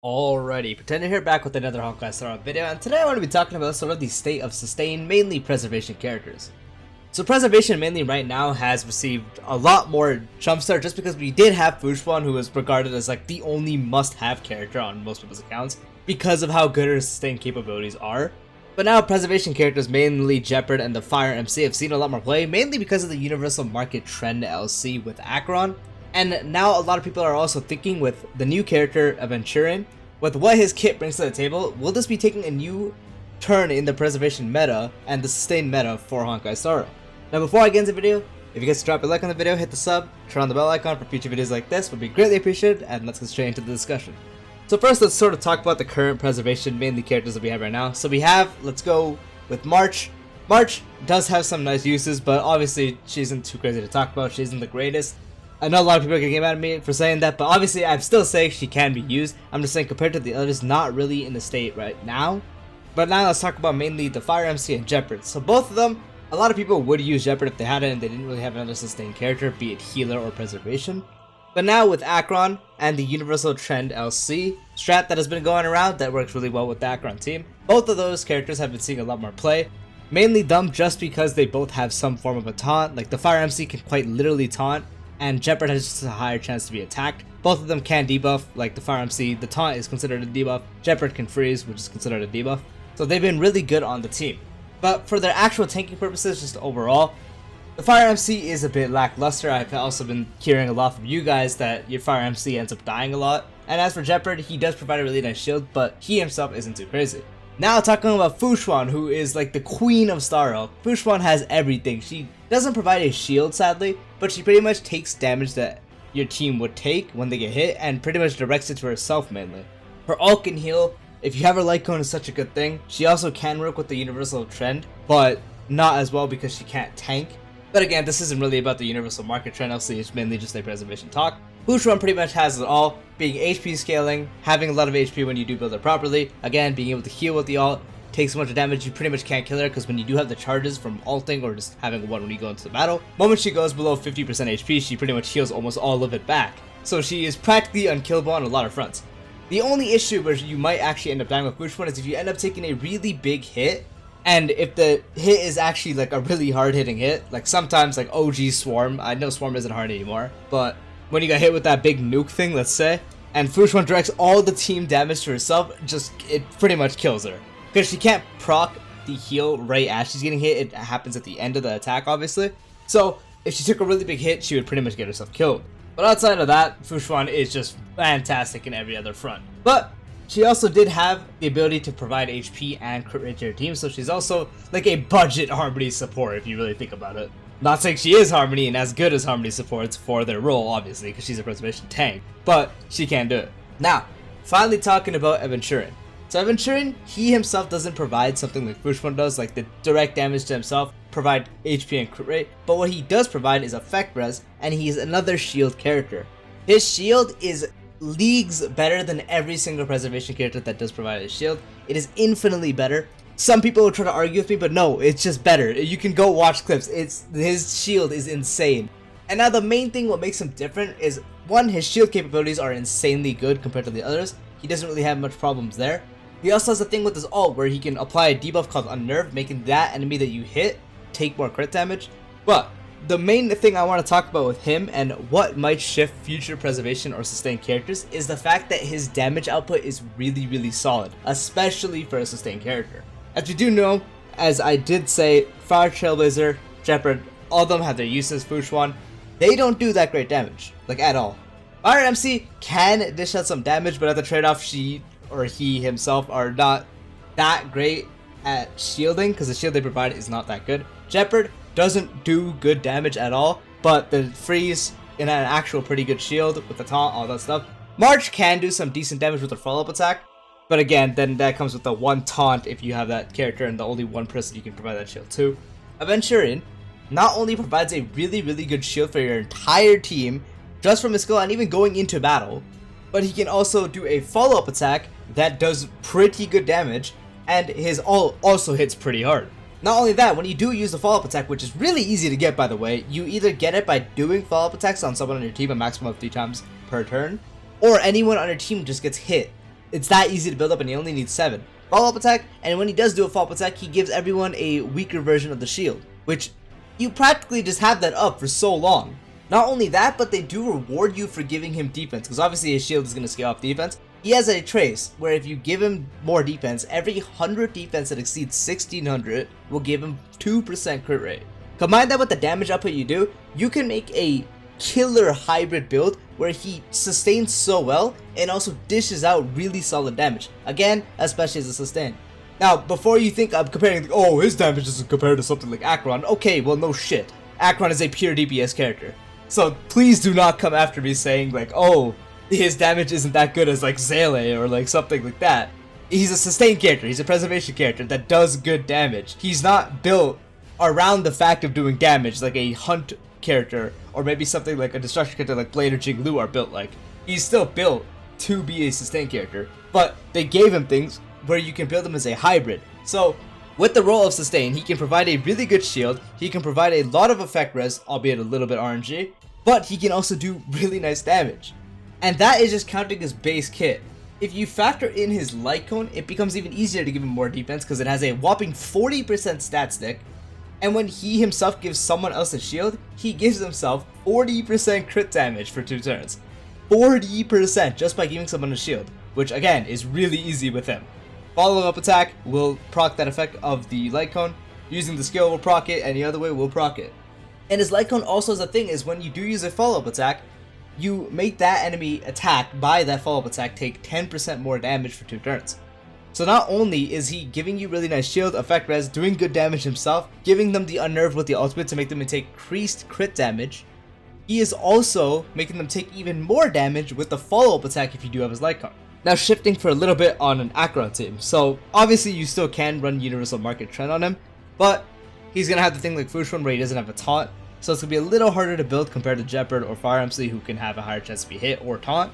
Alrighty, Pretender here back with another Honkai Star video, and today I want to be talking about sort of the state of sustain, mainly preservation characters. So preservation mainly right now has received a lot more jumpstart just because we did have Fushwan, who was regarded as like the only must-have character on most people's accounts because of how good her sustain capabilities are. But now preservation characters, mainly Jeopard and the Fire MC, have seen a lot more play, mainly because of the Universal Market Trend LC with Acheron. And now a lot of people are also thinking with the new character Aventurine, with what his kit brings to the table, will this be taking a new turn in the preservation meta and the sustained meta for Honkai Star? Now before I get into the video, if you guys drop a like on the video, hit the sub, turn on the bell icon for future videos like this, would be greatly appreciated, and let's get straight into the discussion. So first, let's sort of talk about the current preservation, mainly characters that we have right now. So we have, let's go with March. March does have some nice uses, but obviously she isn't too crazy to talk about, she isn't the greatest. I know a lot of people are gonna get mad at me for saying that, but obviously I'm still saying she can be used. I'm just saying compared to the others, not really in the state right now. But now let's talk about mainly the Fire MC and Jeopard. So both of them, a lot of people would use Jeopard if they had it and they didn't really have another sustained character, be it healer or preservation. But now with Acheron and the Universal Trend LC strat that has been going around, that works really well with the Acheron team. Both of those characters have been seeing a lot more play. Mainly them just because they both have some form of a taunt. Like the Fire MC can quite literally taunt, and Jeopard has just a higher chance to be attacked. Both of them can debuff, like the Fire MC, the taunt is considered a debuff, Jeopard can freeze, which is considered a debuff. So they've been really good on the team. But for their actual tanking purposes, just overall, the Fire MC is a bit lackluster. I've also been hearing a lot from you guys that your Fire MC ends up dying a lot. And as for Jeopard, he does provide a really nice shield, but he himself isn't too crazy. Now talking about Fushwan, who is like the queen of Star Oak. Fushwan has everything. She doesn't provide a shield, sadly, but she pretty much takes damage that your team would take when they get hit and pretty much directs it to herself mainly. Her ult can heal. If you have her light cone, is such a good thing. She also can work with the Universal Trend, but not as well because she can't tank. But again, this isn't really about the Universal Market Trend LC, it's mainly just a preservation talk. Fushwan pretty much has it all, being HP scaling, having a lot of HP when you do build her properly, again, being able to heal with the ult, takes so much damage you pretty much can't kill her because when you do have the charges from ulting or just having one when you go into the battle, moment she goes below 50% HP, she pretty much heals almost all of it back. So she is practically unkillable on a lot of fronts. The only issue where you might actually end up dying with Fushwan is if you end up taking a really big hit, and if the hit is actually like a really hard hitting hit, like sometimes like OG Swarm, I know Swarm isn't hard anymore, but when you got hit with that big nuke thing, let's say, and Fushwan directs all the team damage to herself, it pretty much kills her. Because she can't proc the heal right as she's getting hit, it happens at the end of the attack obviously. So if she took a really big hit, she would pretty much get herself killed. But outside of that, Fushwan is just fantastic in every other front. But she also did have the ability to provide HP and crit rate to her team, so she's also like a budget Harmony support if you really think about it. Not saying she is Harmony and as good as Harmony supports for their role, obviously, because she's a preservation tank, but she can do it. Now, finally talking about Aventurine. So Aventurine, he himself doesn't provide something like Fushwan does, like the direct damage to himself, provide HP and crit rate, but what he does provide is effect res, and he's another shield character. His shield is leagues better than every single preservation character that does provide a shield. It is infinitely better. Some people will try to argue with me, but no, it's just better. You can go watch clips. His shield is insane. And now the main thing what makes him different is, one, his shield capabilities are insanely good compared to the others. He doesn't really have much problems there. He also has a thing with his ult where he can apply a debuff called Unnerve, making that enemy that you hit take more crit damage. But the main thing I want to talk about with him and what might shift future preservation or sustained characters is the fact that his damage output is really solid, especially for a sustained character. As we do know, as I did say, Fire Trailblazer, Jeopard, all of them have their uses. Fushwan, they don't do that great damage, like at all. Fire MC can dish out some damage, but at the trade-off, she or he himself are not that great at shielding because the shield they provide is not that good. Jeopard doesn't do good damage at all, but the freeze in an actual pretty good shield with the taunt, all that stuff. March can do some decent damage with the follow-up attack, but again, then that comes with the one taunt if you have that character and the only one person you can provide that shield to. Aventurine not only provides a really good shield for your entire team just from his skill and even going into battle, but he can also do a follow-up attack that does pretty good damage, and his ult also hits pretty hard. Not only that, when you do use the follow-up attack, which is really easy to get by the way, you either get it by doing follow-up attacks on someone on your team a maximum of 3 times per turn, or anyone on your team just gets hit. It's that easy to build up and he only needs 7. Follow-up attack, and when he does do a follow-up attack, he gives everyone a weaker version of the shield, which you practically just have that up for so long. Not only that, but they do reward you for giving him defense, because obviously his shield is going to scale off defense. He has a trace where if you give him more defense, every 100 defense that exceeds 1600 will give him 2% crit rate. Combine that with the damage output you do, you can make a killer hybrid build where he sustains so well and also dishes out really solid damage. Again, especially as a sustain. Now, before you think I'm comparing, oh, his damage isn't compared to something like Acheron. Okay, well, no shit. Acheron is a pure DPS character. So please do not come after me saying like, oh, his damage isn't that good as like Zele or like something like that. He's a sustain character. He's a preservation character that does good damage. He's not built around the fact of doing damage like a hunt character or maybe something like a destruction character like Blade or Jinglu are built like. He's still built to be a sustain character, but they gave him things where you can build him as a hybrid. So with the role of sustain, he can provide a really good shield, he can provide a lot of effect res, albeit a little bit RNG, but he can also do really nice damage. And that is just counting his base kit. If you factor in his light cone, it becomes even easier to give him more defense because it has a whopping 40% stat stick. And when he himself gives someone else a shield, he gives himself 40% crit damage for 2 turns. 40% just by giving someone a shield, which again is really easy with him. Follow-up attack will proc that effect of the light cone. Using the skill will proc it, any other way will proc it. And his light cone also has a thing is when you do use a follow-up attack, you make that enemy attack by that follow-up attack take 10% more damage for 2 turns. So not only is he giving you really nice shield, effect res, doing good damage himself, giving them the unnerve with the ultimate to make them take increased crit damage, he is also making them take even more damage with the follow-up attack if you do have his light cone. Now shifting for a little bit on an Acheron team, so obviously you still can run Universal Market Trend on him, but he's going to have the thing like Fushuan where he doesn't have a taunt, so it's going to be a little harder to build compared to Jeopard or Fire MC who can have a higher chance to be hit or taunt.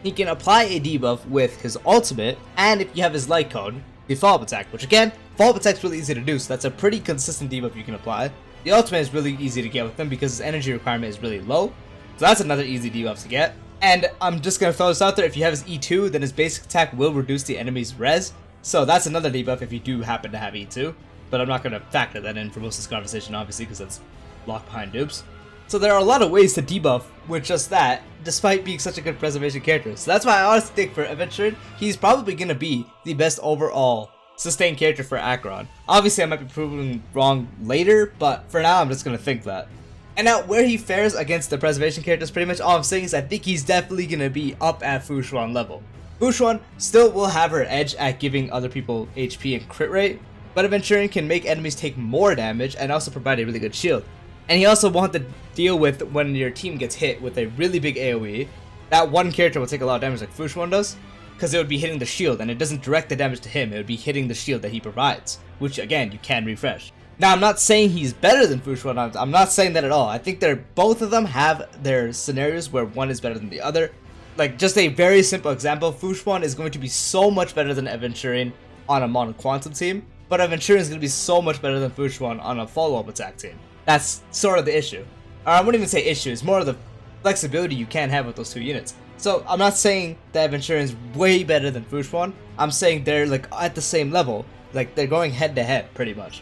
He can apply a debuff with his ultimate, and if you have his light cone, the follow-up attack, which again, follow-up attack is really easy to do, so that's a pretty consistent debuff you can apply. The ultimate is really easy to get with him because his energy requirement is really low, so that's another easy debuff to get. And I'm just going to throw this out there, if you have his E2, then his basic attack will reduce the enemy's res, so that's another debuff if you do happen to have E2, but I'm not going to factor that in for most of this conversation obviously because that's locked behind dupes. So there are a lot of ways to debuff with just that, despite being such a good preservation character. So that's why I honestly think for Aventurine, he's probably going to be the best overall sustained character for Acheron. Obviously I might be proven wrong later, but for now I'm just going to think that. And now where he fares against the preservation characters, pretty much all I'm saying is I think he's definitely going to be up at Fushuan level. Fushuan still will have her edge at giving other people HP and crit rate, but Aventurine can make enemies take more damage and also provide a really good shield. And he also won't have to deal with when your team gets hit with a really big AoE. That one character will take a lot of damage like Fushuan does, because it would be hitting the shield, and it doesn't direct the damage to him, it would be hitting the shield that he provides, which again, you can refresh. Now, I'm not saying he's better than Fushuan, I'm not saying that at all. I think both of them have their scenarios where one is better than the other. Like, just a very simple example, Fushuan is going to be so much better than Aventurine on a Mono Quantum team, but Aventurine is going to be so much better than Fushuan on a follow-up attack team. That's sort of the issue. Or I wouldn't even say issue, it's more of the flexibility you can have with those 2 units. So I'm not saying that Aventurine is way better than Fushuan, I'm saying they're like at the same level, like they're going head to head pretty much.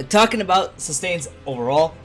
Talking about sustains overall,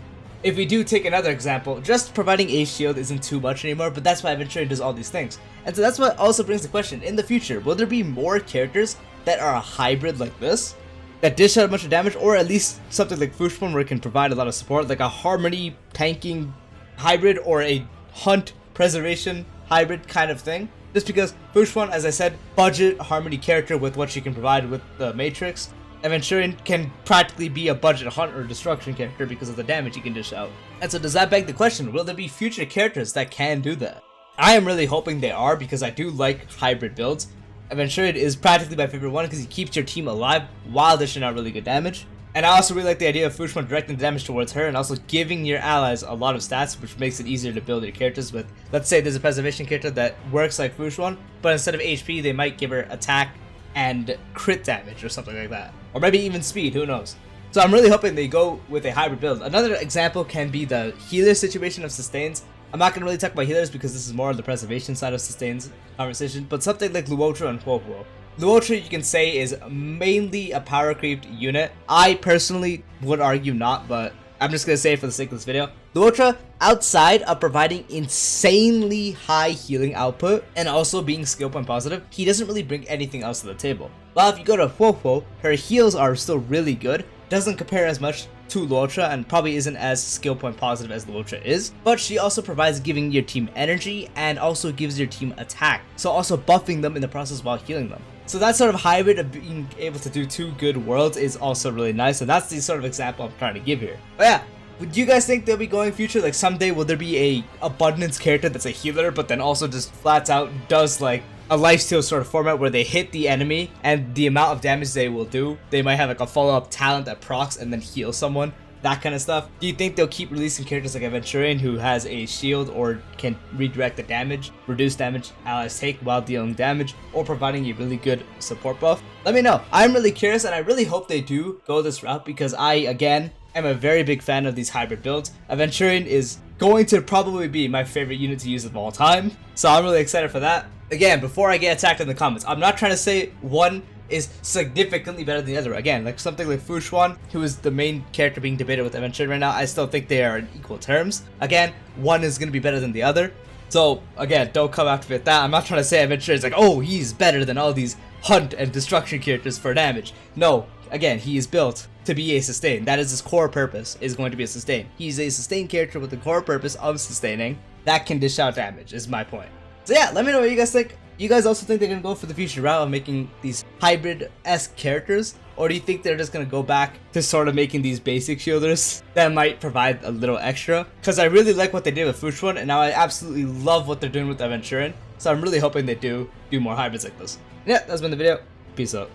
if we do take another example, just providing a shield isn't too much anymore, but that's why Aventurine does all these things. And so that's what also brings the question, in the future, will there be more characters that are a hybrid like this? That dish out a bunch of damage, or at least something like Fushuan where it can provide a lot of support, like a Harmony tanking hybrid or a Hunt preservation hybrid kind of thing. Just because Fushuan, as I said, budget Harmony character with what she can provide with the Matrix. Aventurine can practically be a budget Hunt or Destruction character because of the damage he can dish out. And so does that beg the question, will there be future characters that can do that? I am really hoping they are because I do like hybrid builds. Aventurine is practically my favorite one because he keeps your team alive while dishing out really good damage. And I also really like the idea of Fushuan directing the damage towards her and also giving your allies a lot of stats, which makes it easier to build your characters with. Let's say there's a preservation character that works like Fushuan, but instead of HP, they might give her attack and crit damage or something like that. Or maybe even speed, who knows. So I'm really hoping they go with a hybrid build. Another example can be the healer situation of sustains. I'm not going to really talk about healers because this is more on the preservation side of Sustain's conversation, but something like Luotra and Huohuo. Luotra, you can say, is mainly a power creeped unit. I personally would argue not, but I'm just going to say it for the sake of this video. Luotra, outside of providing insanely high healing output and also being skill point positive, he doesn't really bring anything else to the table. While if you go to Huohuo, her heals are still really good. Doesn't compare as much to Luotra and probably isn't as skill point positive as Luotra is, but she also provides giving your team energy and also gives your team attack, so also buffing them in the process while healing them. So that sort of hybrid of being able to do two good worlds is also really nice, and that's the sort of example I'm trying to give here. But yeah, do you guys think they'll be going future? Like someday will there be a abundance character that's a healer but then also just flats out does like a lifesteal sort of format where they hit the enemy and the amount of damage they will do, they might have like a follow-up talent that procs and then heal someone, that kind of stuff? Do you think they'll keep releasing characters like Aventurine who has a shield or can redirect the damage, reduce damage allies take while dealing damage, or providing a really good support buff? Let me know. I'm really curious and I really hope they do go this route because I, again, am a very big fan of these hybrid builds. Aventurine is going to probably be my favorite unit to use of all time, so I'm really excited for that. Again, before I get attacked in the comments, I'm not trying to say one is significantly better than the other. Again, like something like Fushuan, who is the main character being debated with Aventurine right now, I still think they are in equal terms. Again, one is going to be better than the other. So, again, don't come after me with that. I'm not trying to say Aventurine is like, oh, he's better than all these hunt and destruction characters for damage. No, again, he is built to be a sustain. That is his core purpose, is going to be a sustain. He's a sustain character with the core purpose of sustaining that can dish out damage, is my point. So yeah, let me know what you guys think. You guys also think they're going to go for the future route of making these hybrid-esque characters? Or do you think they're just going to go back to sort of making these basic shielders that might provide a little extra? Because I really like what they did with Fushuan, and now I absolutely love what they're doing with Aventurine. So I'm really hoping they do more hybrids like this. Yeah, that's been the video. Peace out.